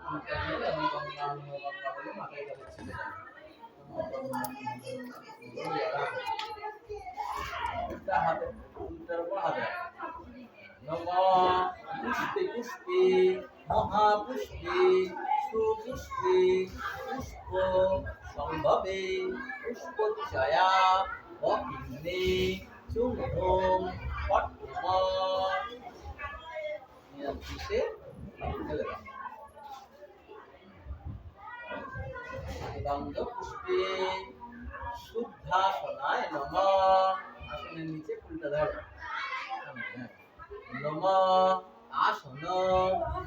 বলে মাথায় তাদের ছেড়ে দেয়। উল্টা হাতে উল্টার উপর হাতে নমঃ পুষ্পে পুষ্পে মহাপুষ্পে সুপুষ্পে পুষ্প সম্ভবে পুষ্পচ্ছয়া অকিন্নে চুম্বং পট্টমঃ নিয়ন্ত্রিতে ফেলে দাও। গন্ধ পুষ্পে শুদ্ধাসনায় নমঃ আসনের নিচে ফুলটা ধরো নমঃ আসন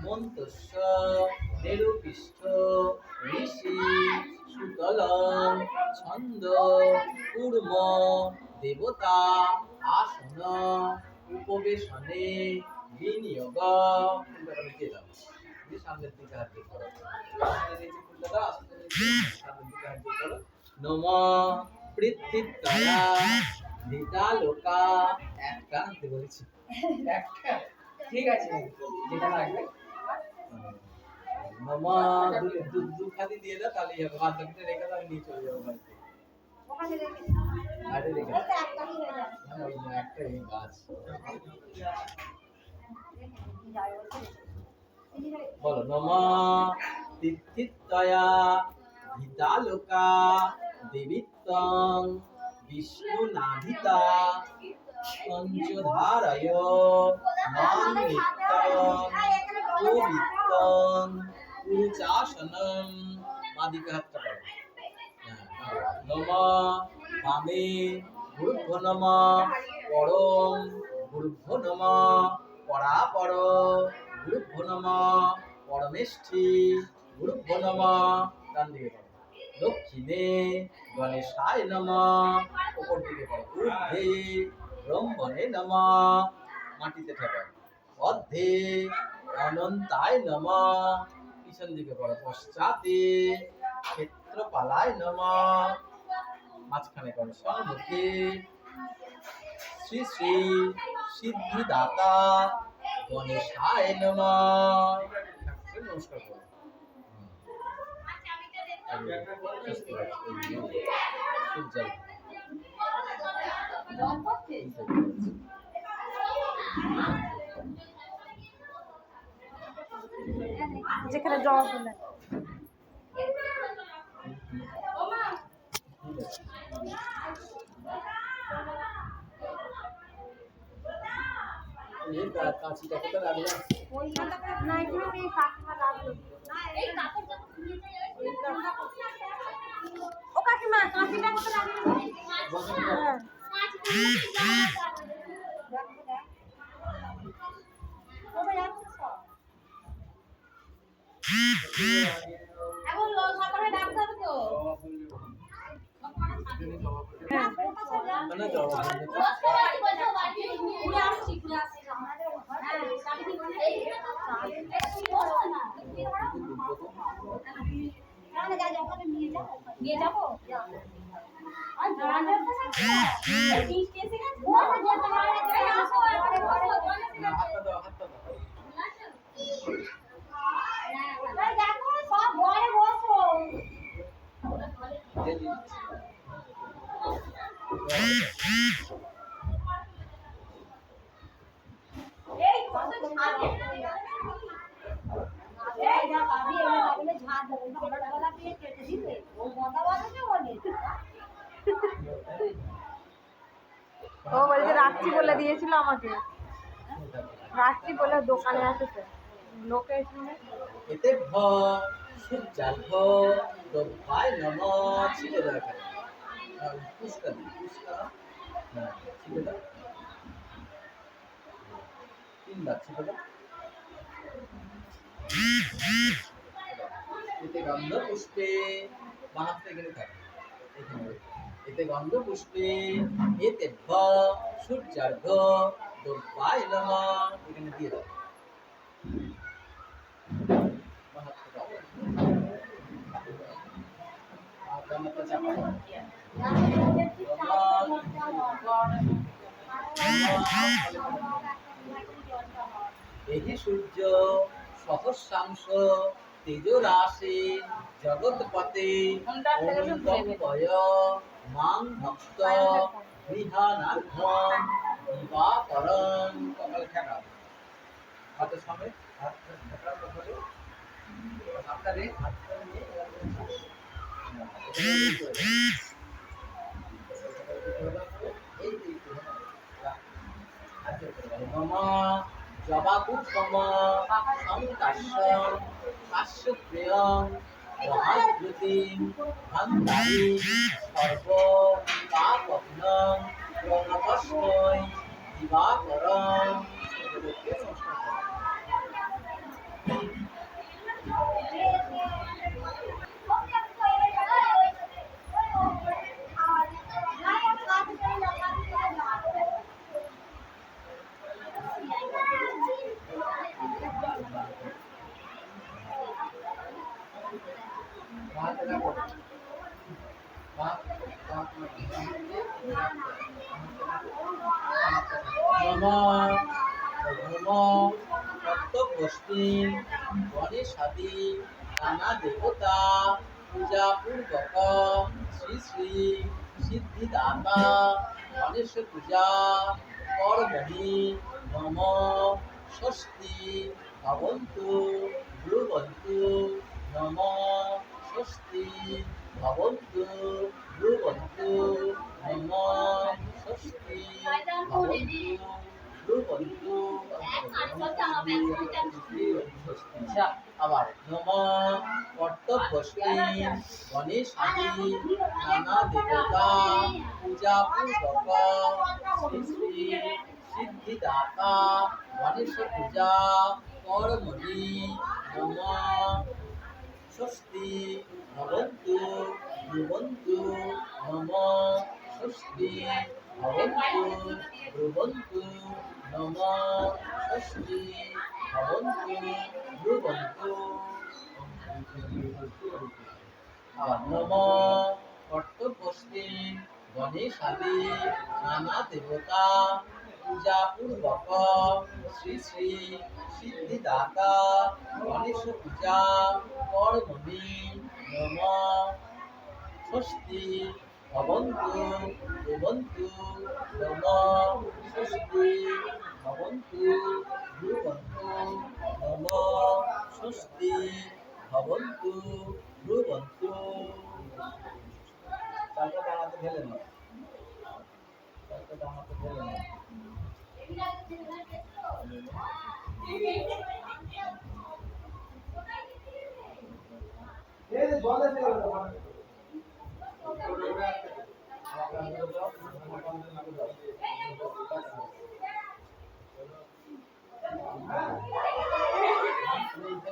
মন্তস্য নিরুপিষ্ঠ ঋষি সুতলং ছন্দ কূর্ম দেবতা আসন উপবেশনে বিনিয়োগ ফুলটা নিচে দাও সামনের দিকে হাত দিয়ে করো আসনের নিচে ফুলটা দাও আসনের নিচে সামনের দিকে হাত দিয়ে করো নমঃ পৃথিবীতয়া নিদালোকা একটা আনতে বলেছি একটা ঠিক আছে যেটা লাগবে মামা দুধ খাদি দিয়ে দাও তাহলেই হবে বাদ বাকিটা রেখে দাও আমি নিয়ে চলে যাবো বাড়িতে ওখানে রেখে বাইরে রেখে দাও একটাই হয়ে যাবে না ওই না একটা এই গাছ বলো নমঃ তিথিতয়া ভিতালোকা দেবিত্বং বিষ্ণু নাভিতা পঞ্চধারয় মানিত্যং পবিত্রং পুরুচাসনম মাদিকে হাতটা করো নমঃ বামে গুরুভ্যো নমঃ পরম গুরুভ্যো নমঃ পরাপর গুরুভ্যো নমঃ পরমেষ্ঠি গুরুভ্যো নমঃ ডান দিকে করো দক্ষিণে গণেশায় নমঃ উপর দিকে করো ঊর্ধ্বে ব্রহ্মণে নমঃ মাটিতে ঠেকাও অর্ধে অনন্তায় নমঃ পিছন দিকে করো পশ্চাতে ক্ষেত্রপালায় নমঃ মাঝখানে করো সম্মুখে শ্রী শ্রী সিদ্ধিদাতা গণেশায় নমঃ নমস্কার করো যেখানে জমা করলেন কাঁচিটা কোথায় রাখলাম ওই না এখানে এই কাকিমা রাখলো না এই কাপড়টা ও কাকিমা কাঁচিটা কোথায় রাখলো হ্যাঁ এখন সকালে ডাকতে হবে তো নিয়ে যাবো ও বলছে রাখছি বলে দিয়েছিল আমাকে রাখছি বলে দোকানে আসছে লোকে শুনে এতে ভ সূর্যাল ভ দব্বায় নমঃ ছিলে দাও এখানে পুষ্কা দিই পুষ্কা হ্যাঁ ছিলে দাও তিনবার ছিলে দাও এতে গন্ধ পুষ্পে বাহাতে গেলে থাকে এখানে এতে গন্ধ পুষ্পে এতে ভ সূর্যার্ঘ দব্বায় নমঃ এখানে দিয়ে দাও এই সূর্য সহস্রাংশ তেজরাশি জগৎপতে অমৃতম্বয় মাং ভক্ত বিধানার্থম দিবাকরণ কপাল ঠেকা হাতের সামনে হাত ঠেকা কপালে আপনারে হাতটা নিয়ে মম জবাকুটম সংকাশ্যম কাশ্যপ্রিয়ং মহাদ্যুতিম ভান্তারি সর্ব পাপগ্নং প্রণতস্মৈ দিবাকরং তত্ত্বগোষ্ঠী গণেশাদি নানা দেবতা পূজা পূর্বক শ্রী শ্রী সিদ্ধিদাতা গণেশ পূজা কর্মণি মম ষষ্ঠী ভবন্তু ব্রুবন্তু নম ষষ্ঠী ভবন্তু ব্রুবন্তু নম ষষ্ঠী ভবন্তু ব্রুবন্তু আচ্ছা আবার নম কর্তব্যষ্টি গণেশাদি নানা দেবতা পূজা পূর্বক শ্রী শ্রী সিদ্ধিদাতা গণেশ পূজা কর্মণি নম ষষ্ঠী ভবন্তু ব্রুবন্তু নম ষষ্ঠী ভবন্তু ব্রুবন্তু নম ষষ্ঠী ভবন্তু ব্রুবন্তু নম কর্তব্যষ্টি গণেশাদি নানা দেবতা পূজা পূর্বক শ্রী শ্রী সিদ্ধিদাতা গণেশ পূজা কর্মণি নম ষষ্ঠী ভবন্তু ব্রুবন্তু নম ষষ্ঠী ভবন্তু ব্রুবন্তু নম ষষ্ঠী ভবন্তু ব্রুবন্তু চালটা দাঁড়াতে ফেলে না চালটা দাঁড়াতে ফেলে না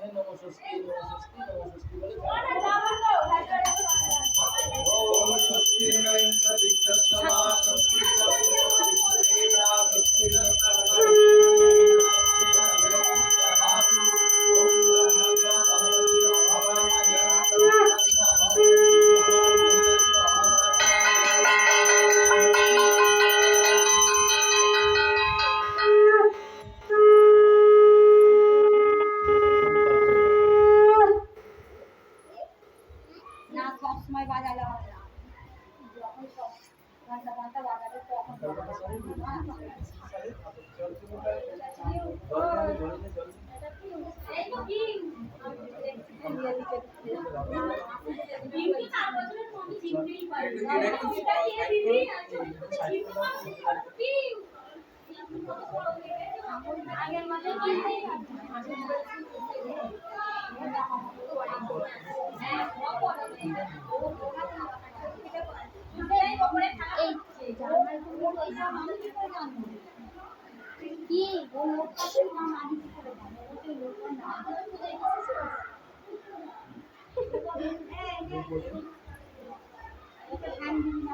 নমস্বস্তি নমস্বস্তি নমস্বস্তি বলে ওম স্বস্তি ইন্দ্র বিশ্বস্বা স্বস্তি বিশ্ববেদা স্বস্তি বাজালে হবে না যখন সব ঘন্টা ঘন্টা বাজাবে তখন আগের মাঝে কি ও লোকটা নাম আগে করে জানো ওই লোকটার নাম ওকে হ্যান্ড দিন না